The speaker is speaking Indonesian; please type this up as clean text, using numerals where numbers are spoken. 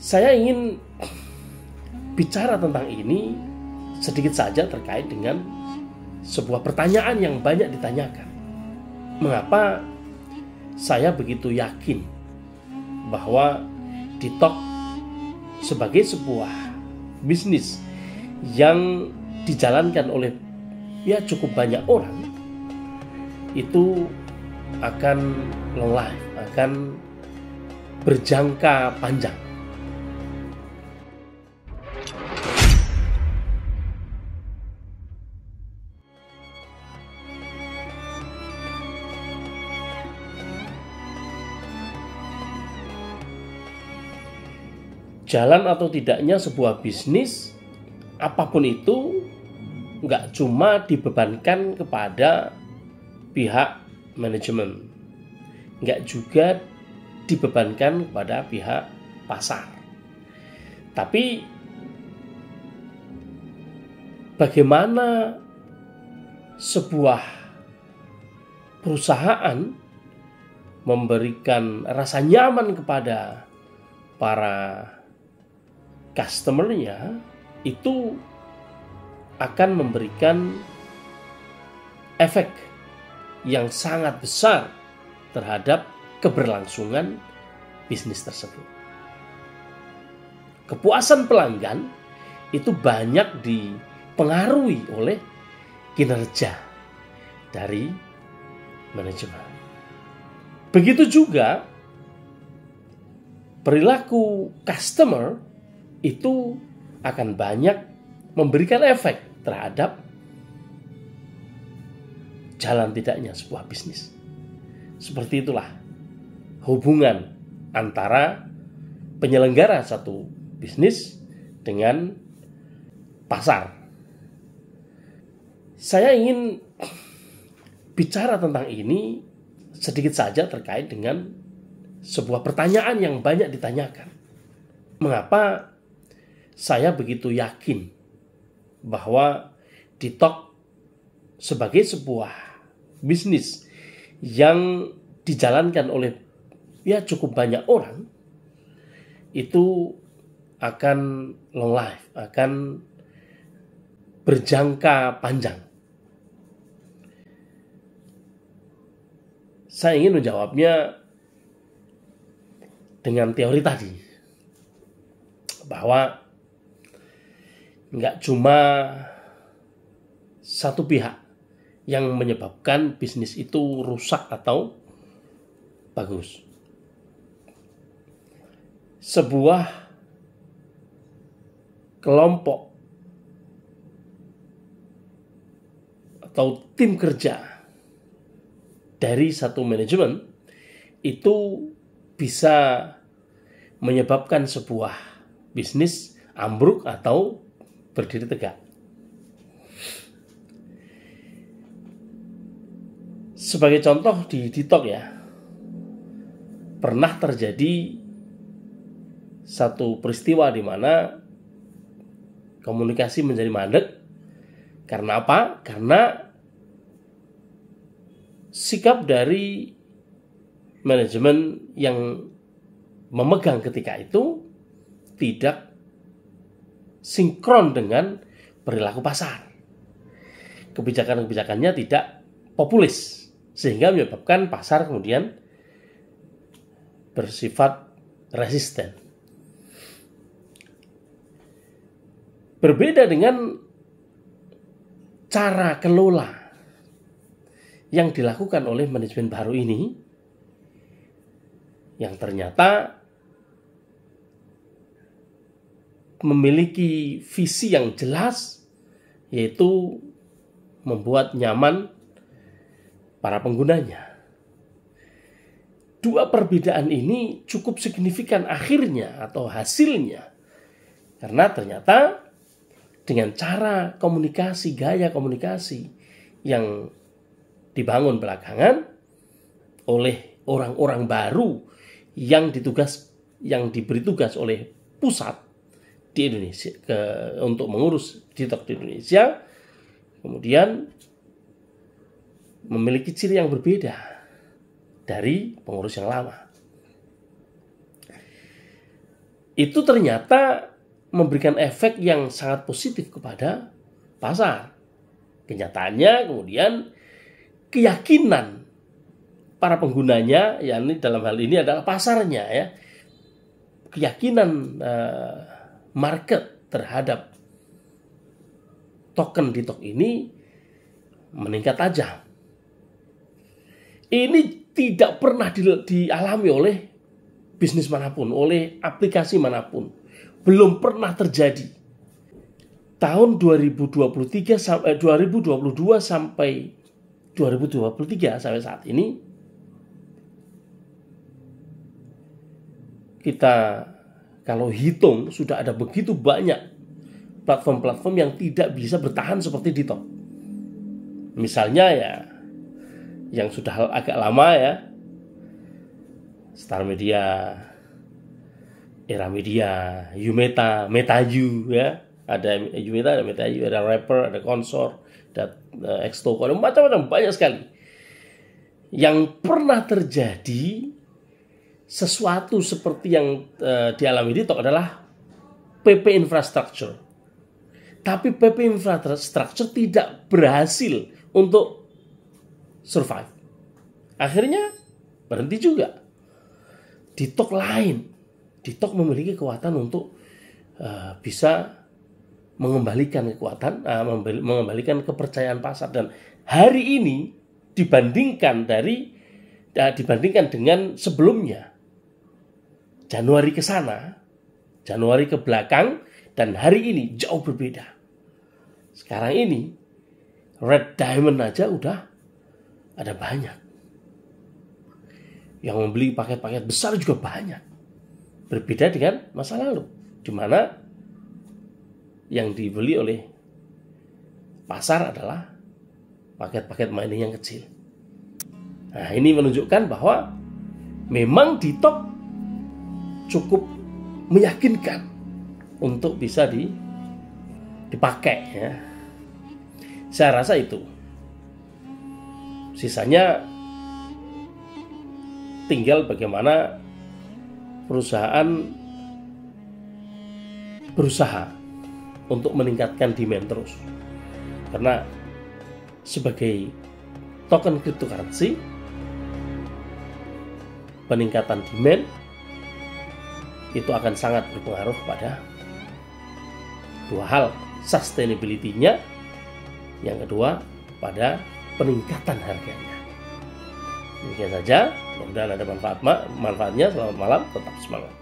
Saya ingin bicara tentang ini sedikit saja terkait dengan sebuah pertanyaan yang banyak ditanyakan. Mengapa saya begitu yakin bahwa TikTok sebagai sebuah bisnis yang dijalankan oleh cukup banyak orang itu akan long life, akan berjangka panjang. Jalan atau tidaknya sebuah bisnis apapun itu nggak cuma dibebankan kepada pihak manajemen, nggak juga dibebankan kepada pihak pasar. Tapi bagaimana sebuah perusahaan memberikan rasa nyaman kepada para customer-nya, itu akan memberikan efek yang sangat besar terhadap keberlangsungan bisnis tersebut. Kepuasan pelanggan itu banyak dipengaruhi oleh kinerja dari manajemen. Begitu juga perilaku customer itu akan banyak memberikan efek terhadap jalan tidaknya sebuah bisnis. Seperti itulah hubungan antara penyelenggara satu bisnis dengan pasar. Saya ingin bicara tentang ini sedikit saja terkait dengan sebuah pertanyaan yang banyak ditanyakan. Mengapa saya begitu yakin bahwa TikTok sebagai sebuah bisnis yang dijalankan oleh cukup banyak orang itu akan long life, akan berjangka panjang. Saya ingin menjawabnya dengan teori tadi, bahwa nggak cuma satu pihak yang menyebabkan bisnis itu rusak atau bagus. Sebuah kelompok atau tim kerja dari satu manajemen itu bisa menyebabkan sebuah bisnis ambruk atau berdiri tegak. Sebagai contoh di TikTok pernah terjadi satu peristiwa di mana komunikasi menjadi mandek. Karena apa? Karena sikap dari manajemen yang memegang ketika itu tidak sinkron dengan perilaku pasar. Kebijakan-kebijakannya tidak populis, sehingga menyebabkan pasar kemudian bersifat resisten. Berbeda dengan cara kelola yang dilakukan oleh manajemen baru ini, yang ternyata memiliki visi yang jelas, yaitu membuat nyaman para penggunanya. Dua perbedaan ini cukup signifikan akhirnya atau hasilnya, karena ternyata dengan cara komunikasi, gaya komunikasi yang dibangun belakangan oleh orang-orang baru yang diberi tugas oleh pusat di Indonesia untuk mengurus TikTok di Indonesia, kemudian memiliki ciri yang berbeda dari pengurus yang lama. itu ternyata memberikan efek yang sangat positif kepada pasar. Kenyataannya kemudian keyakinan para penggunanya, yakni dalam hal ini adalah pasarnya ya, keyakinan market terhadap token DITOK ini meningkat tajam. Ini tidak pernah dialami oleh bisnis manapun, oleh aplikasi manapun. Belum pernah terjadi. Tahun 2022 sampai 2023 sampai saat ini, kita kalau hitung sudah ada begitu banyak platform-platform yang tidak bisa bertahan seperti DITOK. Misalnya ya, yang sudah agak lama ya, Star Media, Era Media, Umeta, MetaU ya, ada Umeta, ada MetaU, ada Rapper, ada Consort, ada Xtoko, ada macam-macam, banyak sekali. Yang pernah terjadi sesuatu seperti yang dialami DITOK adalah PP Infrastructure. Tapi PP Infrastructure tidak berhasil untuk survive. Akhirnya berhenti juga. DITOK lain. DITOK memiliki kekuatan untuk bisa mengembalikan kekuatan, mengembalikan kepercayaan pasar. Dan hari ini dibandingkan dengan sebelumnya, Januari ke sana, Januari ke belakang, dan hari ini jauh berbeda. Sekarang ini Red Diamond aja udah ada banyak. Yang membeli paket-paket besar juga banyak. Berbeda dengan masa lalu, di mana yang dibeli oleh pasar adalah paket-paket mining yang kecil. Nah, ini menunjukkan bahwa memang DITOK cukup meyakinkan untuk bisa dipakai ya. Saya rasa itu. Sisanya tinggal bagaimana perusahaan berusaha untuk meningkatkan demand terus. Karena sebagai token cryptocurrency, peningkatan demand itu akan sangat berpengaruh pada dua hal, sustainability-nya, yang kedua pada peningkatan harganya. Demikian saja, mudah-mudahan ada manfaatnya. Selamat malam, tetap semangat.